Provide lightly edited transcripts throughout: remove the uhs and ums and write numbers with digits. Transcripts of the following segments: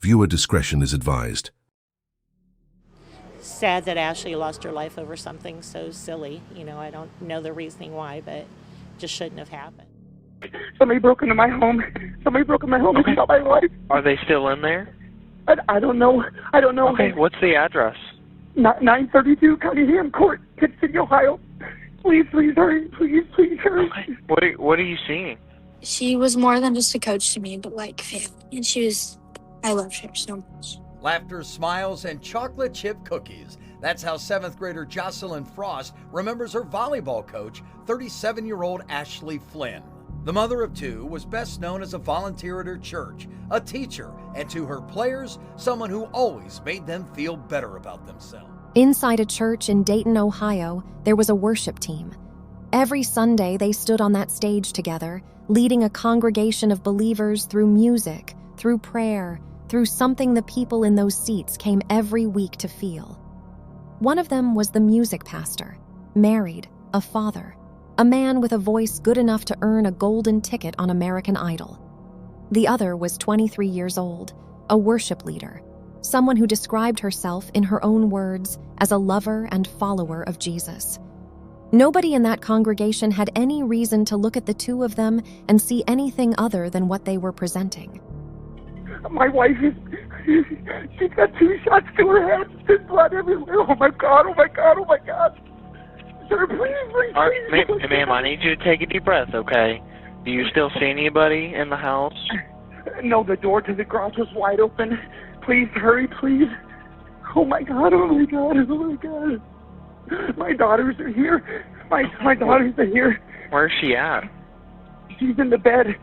Viewer discretion is advised. Sad that Ashley lost her life over something so silly. I don't know the reasoning why, but it just shouldn't have happened. Somebody broke into my home. And shot my wife. Are they still in there? I don't know. Okay, what's the address? 932 Cunningham Court, Tipp City, Ohio. Please hurry. Please hurry. Okay. What are you seeing? She was more than just a coach to me, but like family. And I loved her so much. Laughter, smiles, and chocolate chip cookies. That's how 7th grader Jocelyn Frost remembers her volleyball coach, 37-year-old Ashley Flynn. The mother of two was best known as a volunteer at her church, a teacher, and to her players, someone who always made them feel better about themselves. Inside a church in Dayton, Ohio, there was a worship team. Every Sunday, they stood on that stage together, leading a congregation of believers through music, through prayer, through something the people in those seats came every week to feel. One of them was the music pastor, married, a father, a man with a voice good enough to earn a golden ticket on American Idol. The other was 23 years old, a worship leader, someone who described herself in her own words as a lover and follower of Jesus. Nobody in that congregation had any reason to look at the two of them and see anything other than what they were presenting. My wife she's got 2 shots to her head. There's blood everywhere. Oh my God. Sir, please. Ma'am, I need you to take a deep breath, okay? Do you still see anybody in the house? No, the door to the garage was wide open. Please, hurry, please. Oh my God. My daughters are here. My daughters are here. Where's she at? She's in the bed.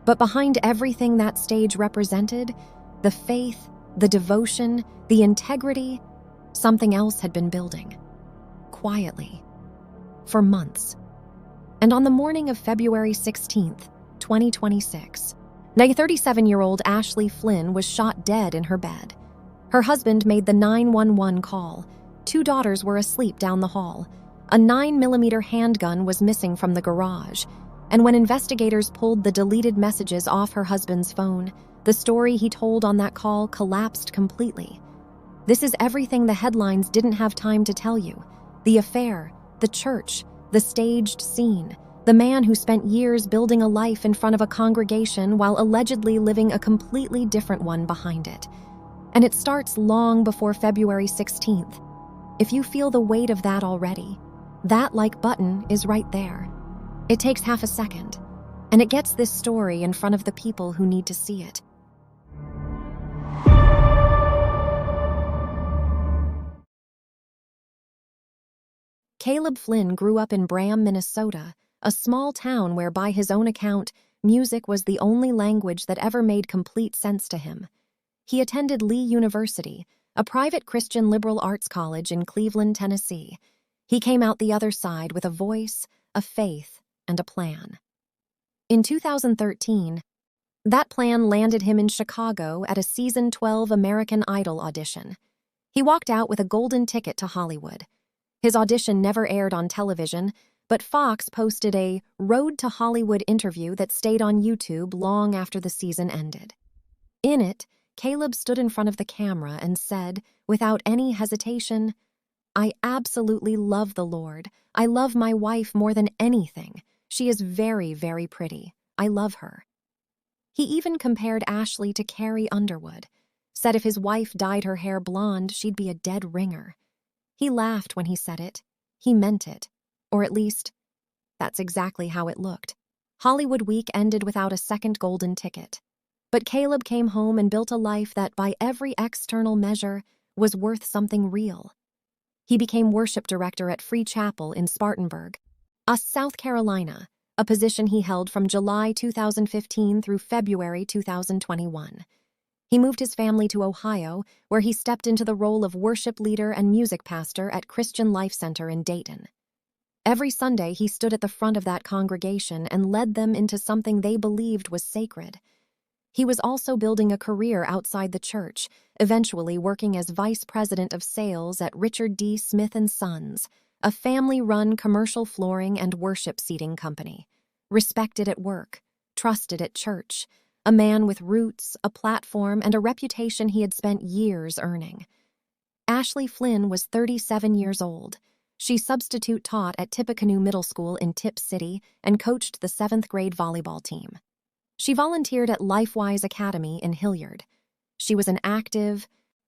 But behind everything that stage represented, the faith, the devotion, the integrity, something else had been building. Quietly. For months. And on the morning of February 16th, 2026, 37-year-old Ashley Flynn was shot dead in her bed. Her husband made the 911 call. 2 daughters were asleep down the hall. A 9mm handgun was missing from the garage. And when investigators pulled the deleted messages off her husband's phone, the story he told on that call collapsed completely. This is everything the headlines didn't have time to tell you. The affair, the church, the staged scene, the man who spent years building a life in front of a congregation while allegedly living a completely different one behind it. And it starts long before February 16th. If you feel the weight of that already, that like button is right there. It takes half a second, and it gets this story in front of the people who need to see it. Caleb Flynn grew up in Bram, Minnesota, a small town where, by his own account, music was the only language that ever made complete sense to him. He attended Lee University, a private Christian liberal arts college in Cleveland, Tennessee. He came out the other side with a voice, a faith, and a plan. In 2013, that plan landed him in Chicago at a season 12 American Idol audition. He walked out with a golden ticket to Hollywood. His audition never aired on television, but Fox posted a Road to Hollywood interview that stayed on YouTube long after the season ended. In it, Caleb stood in front of the camera and said, without any hesitation, "I absolutely love the Lord. I love my wife more than anything. She is very, very pretty. I love her." He even compared Ashley to Carrie Underwood, said if his wife dyed her hair blonde, she'd be a dead ringer. He laughed when he said it. He meant it. Or at least, that's exactly how it looked. Hollywood Week ended without a second golden ticket. But Caleb came home and built a life that, by every external measure, was worth something real. He became worship director at Free Chapel in Spartanburg, South Carolina, a position he held from July 2015 through February 2021. He moved his family to Ohio, where he stepped into the role of worship leader and music pastor at Christian Life Center in Dayton. Every Sunday, he stood at the front of that congregation and led them into something they believed was sacred. He was also building a career outside the church, eventually working as vice president of sales at Richard D. Smith & Sons, a family-run commercial flooring and worship seating company. Respected at work, trusted at church, a man with roots, a platform, and a reputation he had spent years earning. Ashley Flynn was 37 years old. She substitute taught at Tippecanoe Middle School in Tipp City and coached the 7th grade volleyball team. She volunteered at LifeWise Academy in Hilliard. She was an active,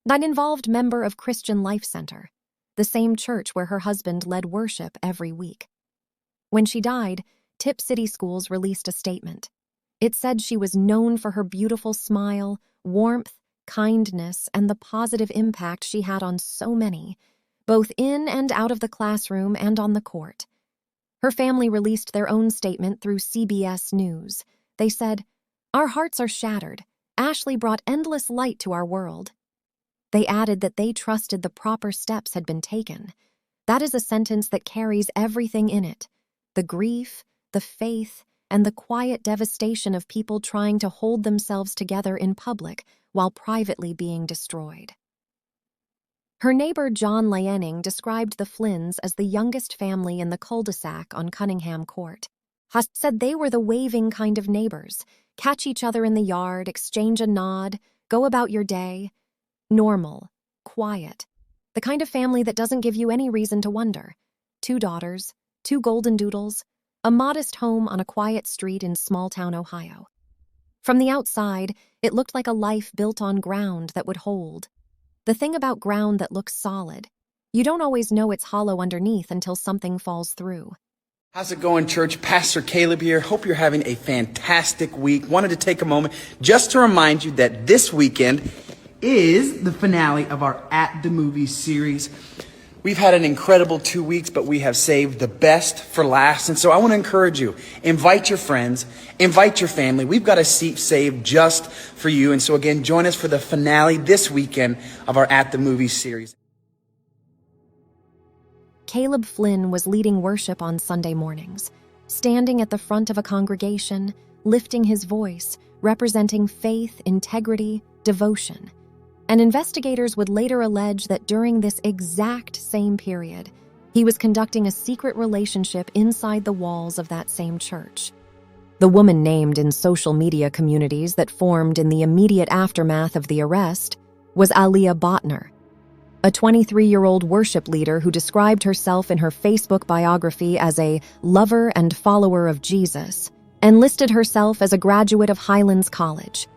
involved member of Christian Life Center, the same church where her husband led worship every week. When she died, Tipp City Schools released a statement. It said she was known for her beautiful smile, warmth, kindness, and the positive impact she had on so many, both in and out of the classroom and on the court. Her family released their own statement through CBS News. They said, "Our hearts are shattered. Ashley brought endless light to our world." They added that they trusted the proper steps had been taken. That is a sentence that carries everything in it: the grief, the faith, and the quiet devastation of people trying to hold themselves together in public while privately being destroyed. Her neighbor John Laenning described the Flynns as the youngest family in the cul-de-sac on Cunningham Court. Huss said they were the waving kind of neighbors, catch each other in the yard, exchange a nod, go about your day. Normal, quiet, the kind of family that doesn't give you any reason to wonder. 2 daughters, 2 golden doodles, a modest home on a quiet street in small-town Ohio. From the outside, it looked like a life built on ground that would hold. The thing about ground that looks solid, you don't always know it's hollow underneath until something falls through. How's it going, church? Pastor Caleb here. Hope you're having a fantastic week. Wanted to take a moment just to remind you that this weekend is the finale of our At the Movies series. We've had an incredible 2 weeks, but we have saved the best for last. And so I want to encourage you, invite your friends, invite your family. We've got a seat saved just for you. And so again, join us for the finale this weekend of our At the Movies series. Caleb Flynn was leading worship on Sunday mornings, standing at the front of a congregation, lifting his voice, representing faith, integrity, devotion. And investigators would later allege that during this exact same period, he was conducting a secret relationship inside the walls of that same church. The woman named in social media communities that formed in the immediate aftermath of the arrest was Aliyah Botner, a 23-year-old worship leader who described herself in her Facebook biography as a lover and follower of Jesus, and listed herself as a graduate of Highlands College.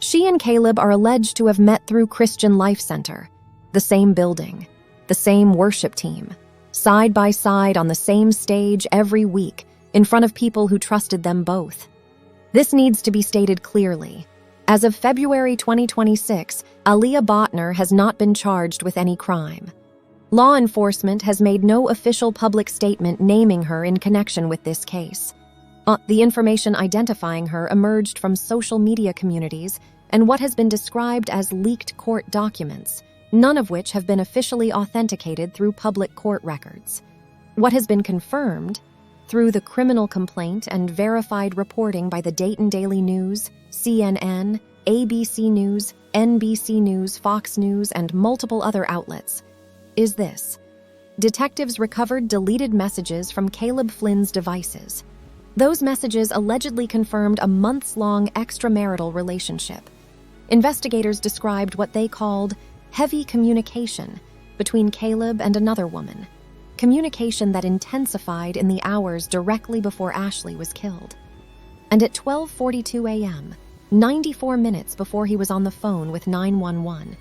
She and Caleb are alleged to have met through Christian Life Center, the same building, the same worship team, side by side on the same stage every week, in front of people who trusted them both. This needs to be stated clearly. As of February 2026, Aliyah Botner has not been charged with any crime. Law enforcement has made no official public statement naming her in connection with this case. The information identifying her emerged from social media communities and what has been described as leaked court documents, none of which have been officially authenticated through public court records. What has been confirmed through the criminal complaint and verified reporting by the Dayton Daily News, CNN, ABC News, NBC News, Fox News, and multiple other outlets is this: detectives recovered deleted messages from Caleb Flynn's devices. Those messages allegedly confirmed a months-long extramarital relationship. Investigators described what they called heavy communication between Caleb and another woman, communication that intensified in the hours directly before Ashley was killed. And at 12:42 a.m., 94 minutes before he was on the phone with 911,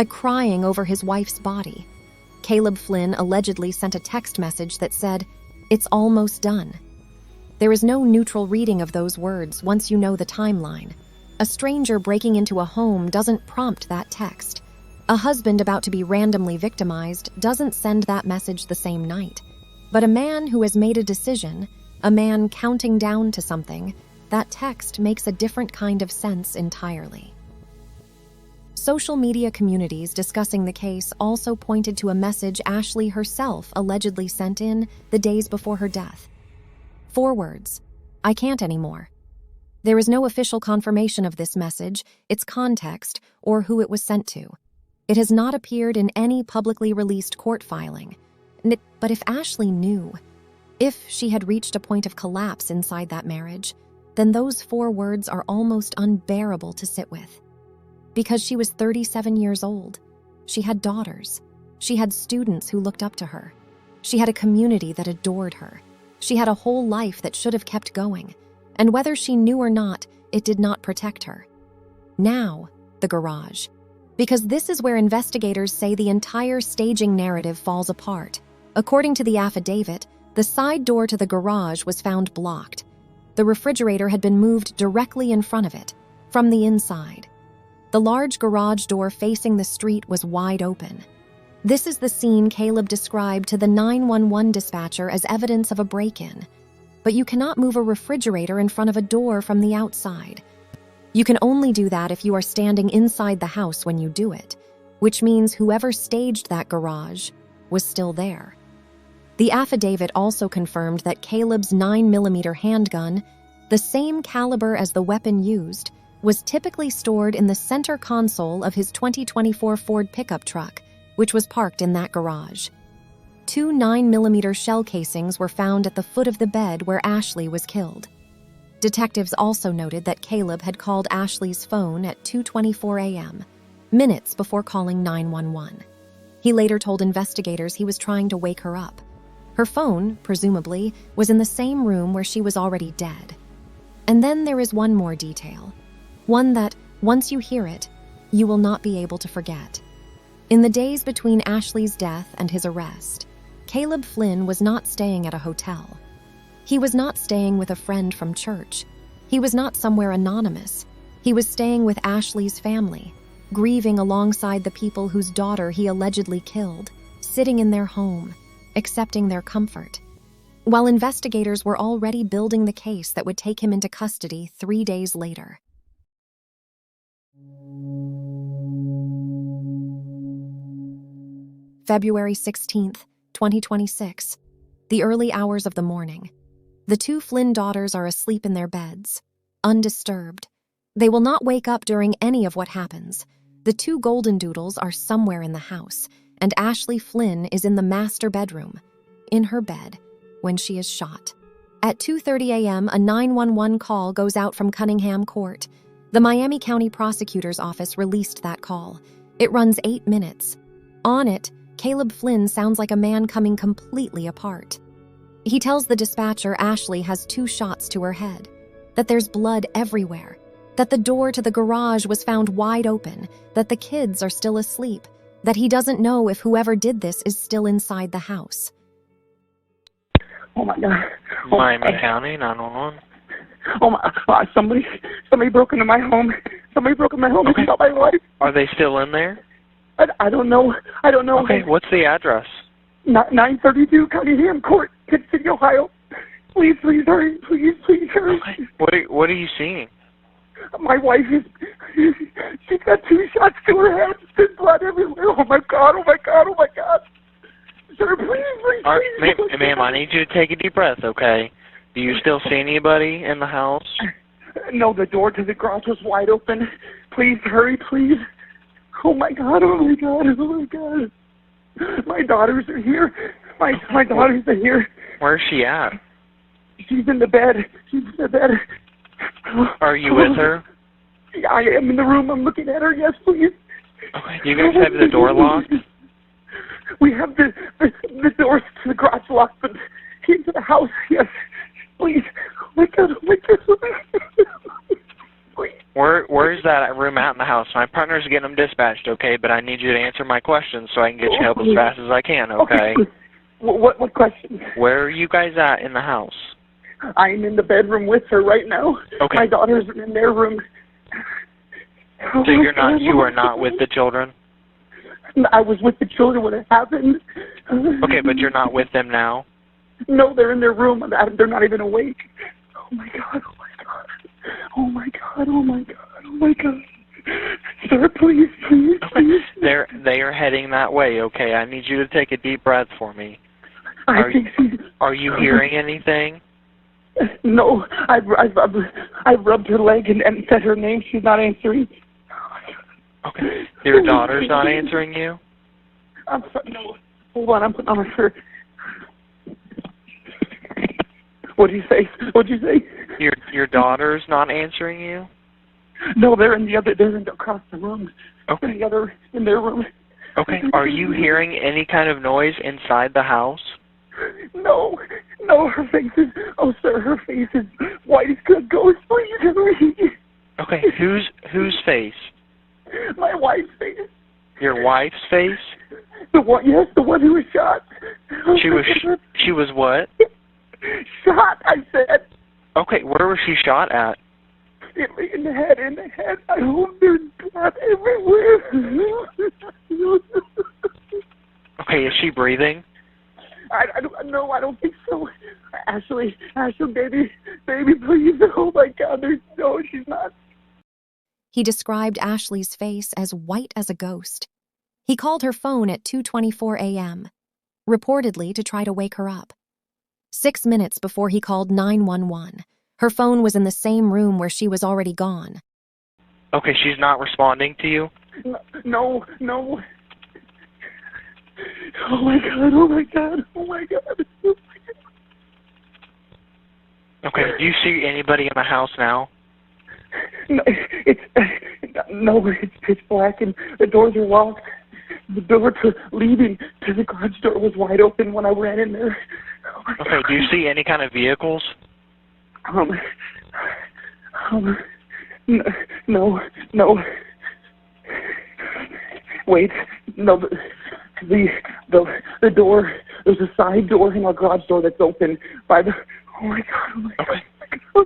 crying over his wife's body, Caleb Flynn allegedly sent a text message that said, "It's almost done." There is no neutral reading of those words once you know the timeline. A stranger breaking into a home doesn't prompt that text. A husband about to be randomly victimized doesn't send that message the same night. But a man who has made a decision, a man counting down to something, that text makes a different kind of sense entirely. Social media communities discussing the case also pointed to a message Ashley herself allegedly sent in the days before her death. 4 words: "I can't anymore." There is no official confirmation of this message, its context, or who it was sent to. It has not appeared in any publicly released court filing. But if Ashley knew, if she had reached a point of collapse inside that marriage, then those 4 words are almost unbearable to sit with. Because she was 37 years old, she had daughters, she had students who looked up to her, she had a community that adored her, she had a whole life that should have kept going, and whether she knew or not, it did not protect her. Now, the garage. Because this is where investigators say the entire staging narrative falls apart. According to the affidavit, the side door to the garage was found blocked. The refrigerator had been moved directly in front of it, from the inside. The large garage door facing the street was wide open. This is the scene Caleb described to the 911 dispatcher as evidence of a break-in. But you cannot move a refrigerator in front of a door from the outside. You can only do that if you are standing inside the house when you do it, which means whoever staged that garage was still there. The affidavit also confirmed that Caleb's 9mm handgun, the same caliber as the weapon used, was typically stored in the center console of his 2024 Ford pickup truck, which was parked in that garage. 2 9mm shell casings were found at the foot of the bed where Ashley was killed. Detectives also noted that Caleb had called Ashley's phone at 2:24 a.m., minutes before calling 911. He later told investigators he was trying to wake her up. Her phone, presumably, was in the same room where she was already dead. And then there is one more detail. One that, once you hear it, you will not be able to forget. In the days between Ashley's death and his arrest, Caleb Flynn was not staying at a hotel. He was not staying with a friend from church. He was not somewhere anonymous. He was staying with Ashley's family, grieving alongside the people whose daughter he allegedly killed, sitting in their home, accepting their comfort, while investigators were already building the case that would take him into custody 3 days later. February 16th, 2026, the early hours of the morning. The 2 Flynn daughters are asleep in their beds, undisturbed. They will not wake up during any of what happens. The 2 golden doodles are somewhere in the house, and Ashley Flynn is in the master bedroom, in her bed, when she is shot. At 2:30 a.m., a 911 call goes out from Cunningham Court. The Miami County Prosecutor's Office released that call. It runs 8 minutes. On it, Caleb Flynn sounds like a man coming completely apart. He tells the dispatcher Ashley has 2 shots to her head, that there's blood everywhere, that the door to the garage was found wide open, that the kids are still asleep, that he doesn't know if whoever did this is still inside the house. Oh my God. Oh, Miami County 911. Oh my! Somebody broke into my home. Somebody broke into my home and shot my wife. Are they still in there? I don't know. Okay, what's the address? 932 Cunningham Court, Tipp City, Ohio. Please hurry. Please hurry. Okay. What are you seeing? My wife she's got 2 shots to her head. There's blood everywhere. Oh my God. Sir, please. Ma'am, I need you to take a deep breath, okay? Do you still see anybody in the house? No, the door to the garage was wide open. Please hurry, please. Oh my God. My daughters are here. My daughters are here. Where's she at? She's in the bed. Are you with her? I am in the room. I'm looking at her. Yes, please. Okay. Do you guys have the door locked? We have the doors to the garage locked, but into the house, yes. Please. Oh my God. Please. Where's that room at in the house? My partner's getting them dispatched, okay? But I need you to answer my questions so I can get you help as fast as I can, okay? What question? Where are you guys at in the house? I'm in the bedroom with her right now. Okay. My daughters are in their room. So you are not with the children? I was with the children when it happened. Okay, but you're not with them now? No, they're in their room. They're not even awake. Oh my God. Sir, please. They are heading that way, okay? I need you to take a deep breath for me. Are you hearing anything? No, I've rubbed her leg and said her name. She's not answering. Okay. Your daughter's not answering you? I'm sorry. No. Hold on. I'm putting on her shirt. What'd you say? What'd you say? Your daughter's not answering you? No, they're across the room. Okay. In their room. Okay. Are you hearing any kind of noise inside the house? No, her face is, oh sir, her face is white as a ghost, please. Okay, whose face? My wife's face. Your wife's face? The one who was shot. She was what? Shot, I said. Okay, where was she shot at? In the head. I hope there's blood everywhere. Okay, is she breathing? I don't think so. Ashley, baby, please. Oh my God, no, she's not. He described Ashley's face as white as a ghost. He called her phone at 2:24 a.m., reportedly to try to wake her up. 6 minutes before he called 911, her phone was in the same room where she was already gone. Okay, she's not responding to you? No. Oh my God. Okay, do you see anybody in the house now? No, it's pitch black and the doors are locked. The door leading to the garage door was wide open when I ran in there. Oh okay, do you see any kind of vehicles? No. Wait, no, the door, there's a side door in our garage door that's open by the, oh my God.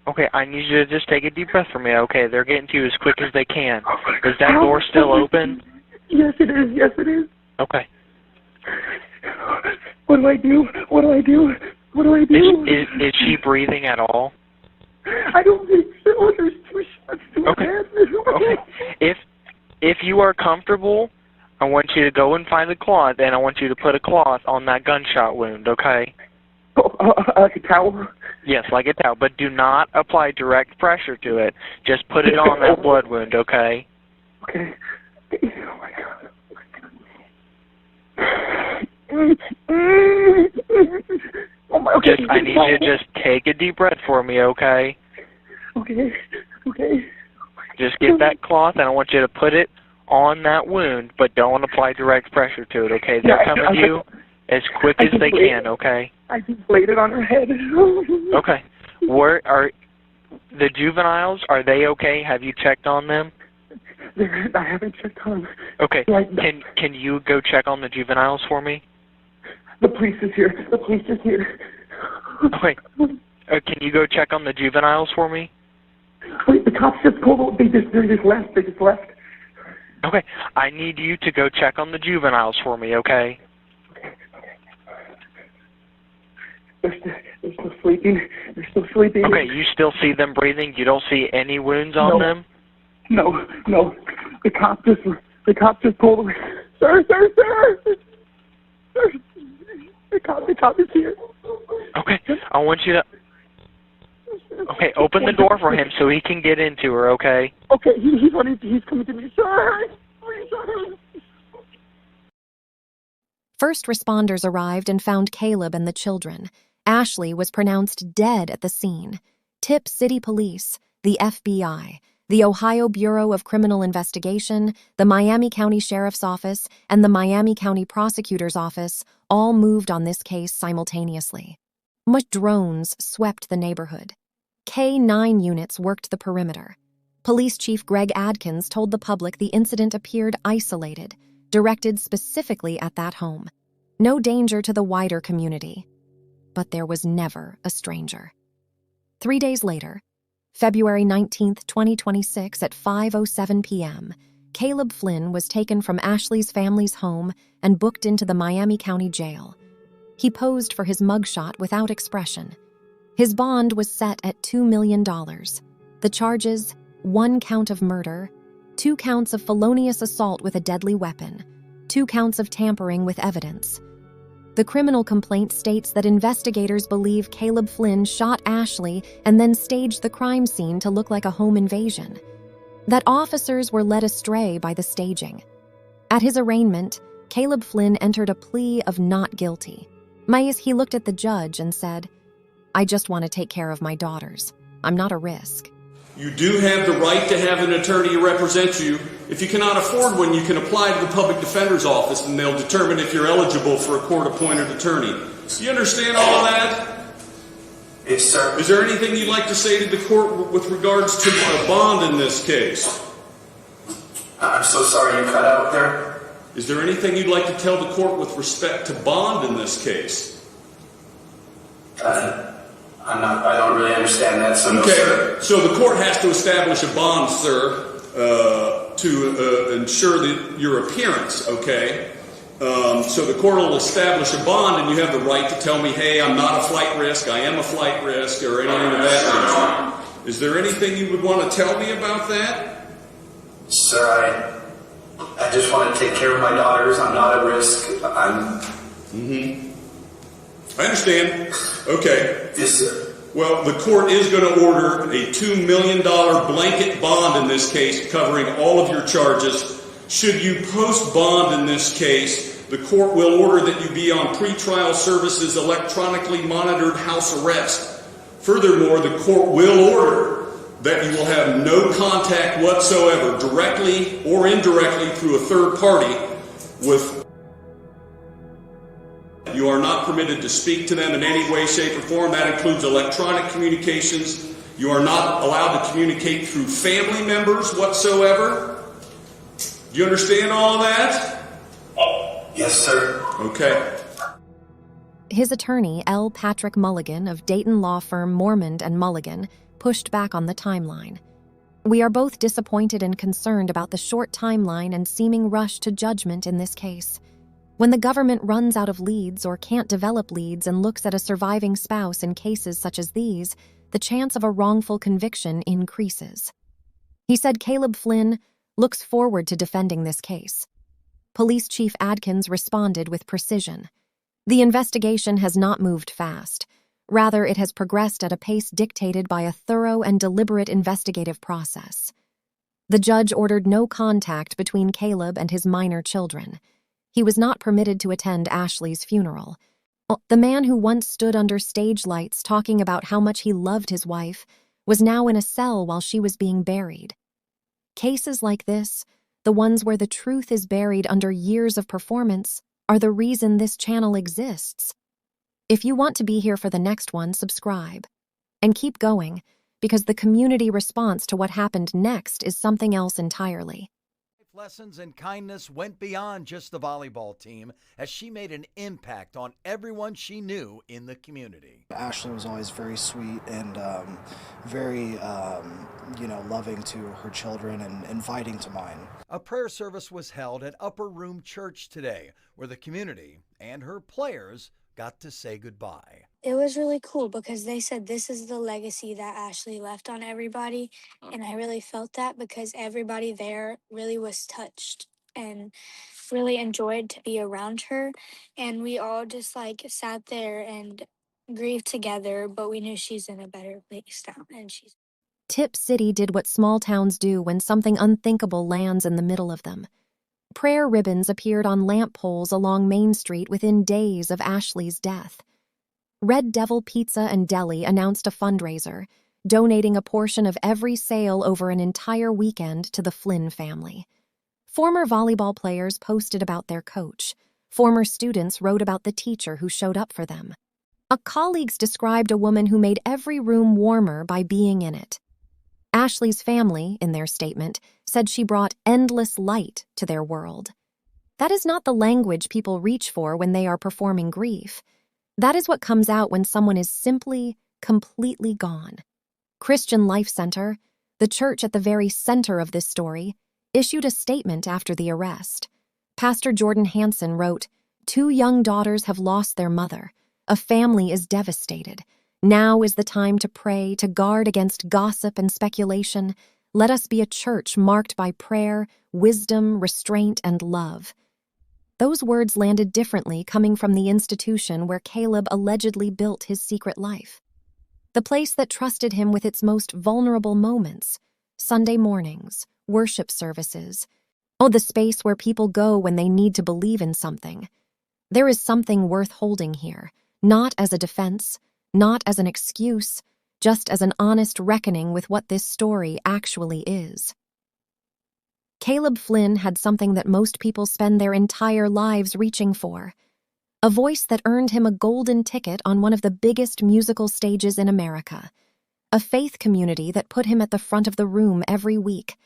Okay, I need you to just take a deep breath for me, okay? They're getting to you as quick as they can. Is that door still open? Yes, it is. Okay. What do I do? Is she breathing at all? I don't think so. There's 2 shots to her head. Okay. If you are comfortable, I want you to go and find a cloth, and I want you to put a cloth on that gunshot wound, okay? Like a towel? Yes, like a towel, but do not apply direct pressure to it. Just put it on that blood wound, okay? Okay. Oh my God. Oh my, okay. I need you to just take a deep breath for me, okay? Okay. Just get that cloth, and I want you to put it on that wound, but don't apply direct pressure to it, okay? They're coming to you as quick as they can, okay? I just laid it on her head. Okay. Where are the juveniles? Are they okay? Have you checked on them? I haven't checked on them. Okay. Can you go check on the juveniles for me? The police is here. Okay. Can you go check on the juveniles for me? Wait, the cops just pulled over. They just left. Okay. I need you to go check on the juveniles for me, okay? They're still sleeping. Okay, you still see them breathing? You don't see any wounds on them? No. The cop just pulled away. Sir. The cop is here. Okay, I want you to... Okay, open the door for him so he can get into her, okay? Okay, he's coming to me. Sir! First responders arrived and found Caleb and the children. Ashley was pronounced dead at the scene. Tipp City Police, the FBI, the Ohio Bureau of Criminal Investigation, the Miami County Sheriff's Office, and the Miami County Prosecutor's Office all moved on this case simultaneously. Much drones swept the neighborhood. K-9 units worked the perimeter. Police Chief Greg Adkins told the public the incident appeared isolated, directed specifically at that home. No danger to the wider community. But there was never a stranger. 3 days later, February 19, 2026 at 5:07 p.m., Caleb Flynn was taken from Ashley's family's home and booked into the Miami County Jail. He posed for his mugshot without expression. His bond was set at $2 million. The charges, 1 count of murder, 2 counts of felonious assault with a deadly weapon, 2 counts of tampering with evidence. The criminal complaint states that investigators believe Caleb Flynn shot Ashley and then staged the crime scene to look like a home invasion. That officers were led astray by the staging. At his arraignment, Caleb Flynn entered a plea of not guilty. He looked at the judge and said, I just want to take care of my daughters. I'm not a risk. You do have the right to have an attorney to represent you. If you cannot afford one, you can apply to the public defender's office and they'll determine if you're eligible for a court-appointed attorney. You understand all of that? Yes, sir. Is there anything you'd like to say to the court with regards to a bond in this case? I'm so sorry you cut out there. Is there anything you'd like to tell the court with respect to bond in this case? I don't really understand that, so no, sir. So the court has to establish a bond, sir, to ensure your appearance, okay? So the court will establish a bond, and you have the right to tell me, hey, I'm not a flight risk, I am a flight risk, or anything of that nature. Is there anything you would want to tell me about that? Sir, I just want to take care of my daughters. I'm not at risk. I understand. Okay. Yes, sir. Well, the court is going to order a $2 million blanket bond in this case, covering all of your charges. Should you post bond in this case, the court will order that you be on pretrial services electronically monitored house arrest. Furthermore, the court will order that you will have no contact whatsoever, directly or indirectly through a third party, with. You are not permitted to speak to them in any way, shape, or form. That includes electronic communications. You are not allowed to communicate through family members whatsoever. Do you understand all of that? Yes, sir. Okay. His attorney, L. Patrick Mulligan of Dayton law firm Mormond and Mulligan, pushed back on the timeline. We are both disappointed and concerned about the short timeline and seeming rush to judgment in this case. When the government runs out of leads or can't develop leads and looks at a surviving spouse in cases such as these, the chance of a wrongful conviction increases. He said Caleb Flynn looks forward to defending this case. Police Chief Adkins responded with precision. The investigation has not moved fast. Rather, it has progressed at a pace dictated by a thorough and deliberate investigative process. The judge ordered no contact between Caleb and his minor children. He was not permitted to attend Ashley's funeral. The man who once stood under stage lights talking about how much he loved his wife was now in a cell while she was being buried. Cases like this, the ones where the truth is buried under years of performance, are the reason this channel exists. If you want to be here for the next one, subscribe. And keep going, because the community response to what happened next is something else entirely. Lessons and kindness went beyond just the volleyball team as she made an impact on everyone she knew in the community. Ashley was always very sweet and very, loving to her children and inviting to mine. A prayer service was held at Upper Room Church today, where the community and her players got to say goodbye. It was really cool because they said this is the legacy that Ashley left on everybody. And I really felt that because everybody there really was touched and really enjoyed to be around her. And we all just sat there and grieved together, but we knew she's in a better place now. And she's. Tipp City did what small towns do when something unthinkable lands in the middle of them. Prayer ribbons appeared on lamp poles along Main Street within days of Ashley's death. Red Devil Pizza and Deli announced a fundraiser, donating a portion of every sale over an entire weekend to the Flynn family. Former volleyball players posted about their coach. Former students wrote about the teacher who showed up for them. Colleagues described a woman who made every room warmer by being in it. Ashley's family, in their statement, said she brought endless light to their world. That is not the language people reach for when they are performing grief. That is what comes out when someone is simply, completely gone. Christian Life Center, the church at the very center of this story, issued a statement after the arrest. Pastor Jordan Hansen wrote, "2 young daughters have lost their mother. A family is devastated. Now is the time to pray, to guard against gossip and speculation. Let us be a church marked by prayer, wisdom, restraint, and love." Those words landed differently coming from the institution where Caleb allegedly built his secret life. The place that trusted him with its most vulnerable moments, Sunday mornings, worship services. The space where people go when they need to believe in something. There is something worth holding here, not as a defense, not as an excuse, just as an honest reckoning with what this story actually is. Caleb Flynn had something that most people spend their entire lives reaching for, a voice that earned him a golden ticket on one of the biggest musical stages in America, a faith community that put him at the front of the room every week,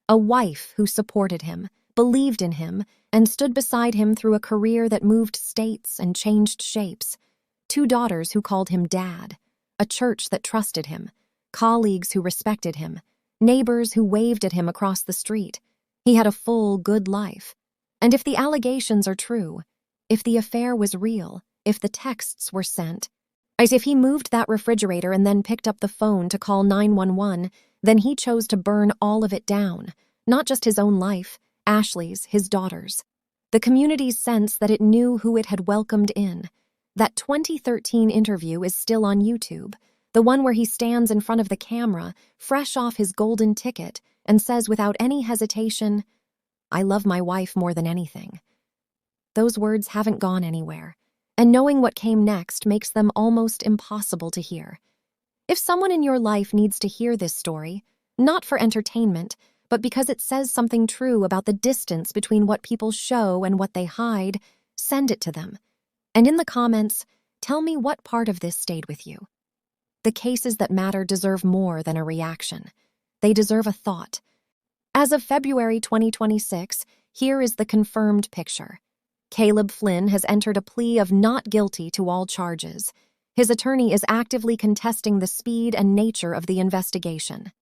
a wife who supported him, believed in him, and stood beside him through a career that moved states and changed shapes, 2 daughters who called him dad, a church that trusted him, colleagues who respected him, neighbors who waved at him across the street. He had a full, good life. And if the allegations are true, if the affair was real, if the texts were sent, as if he moved that refrigerator and then picked up the phone to call 911, then he chose to burn all of it down, not just his own life, Ashley's, his daughter's. The community's sense that it knew who it had welcomed in. That 2013 interview is still on YouTube, the one where he stands in front of the camera, fresh off his golden ticket, and says without any hesitation, "I love my wife more than anything." Those words haven't gone anywhere, and knowing what came next makes them almost impossible to hear. If someone in your life needs to hear this story, not for entertainment, but because it says something true about the distance between what people show and what they hide, send it to them. And in the comments, tell me what part of this stayed with you. The cases that matter deserve more than a reaction. They deserve a thought. As of February 2026, here is the confirmed picture. Caleb Flynn has entered a plea of not guilty to all charges. His attorney is actively contesting the speed and nature of the investigation.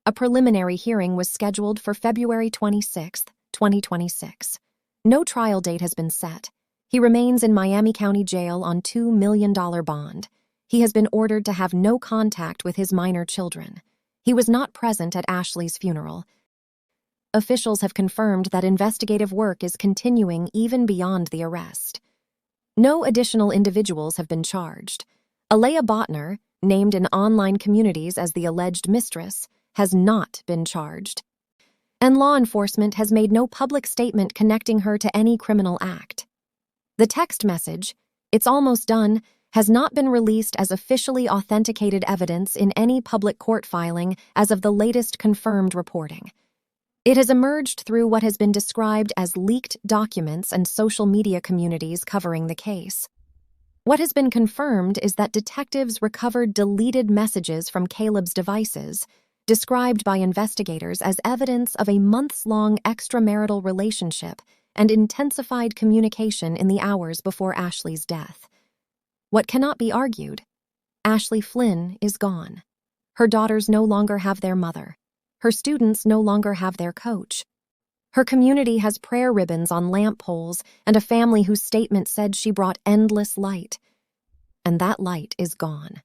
A preliminary hearing was scheduled for February 26, 2026. No trial date has been set. He remains in Miami County Jail on $2 million bond. He has been ordered to have no contact with his minor children. He was not present at Ashley's funeral. Officials have confirmed that investigative work is continuing even beyond the arrest. No additional individuals have been charged. Alea Botner, named in online communities as the alleged mistress, has not been charged. And law enforcement has made no public statement connecting her to any criminal act. The text message, "It's almost done," has not been released as officially authenticated evidence in any public court filing as of the latest confirmed reporting. It has emerged through what has been described as leaked documents and social media communities covering the case. What has been confirmed is that detectives recovered deleted messages from Caleb's devices, described by investigators as evidence of a months-long extramarital relationship and intensified communication in the hours before Ashley's death. What cannot be argued? Ashley Flynn is gone. Her daughters no longer have their mother. Her students no longer have their coach. Her community has prayer ribbons on lamp poles and a family whose statement said she brought endless light. And that light is gone.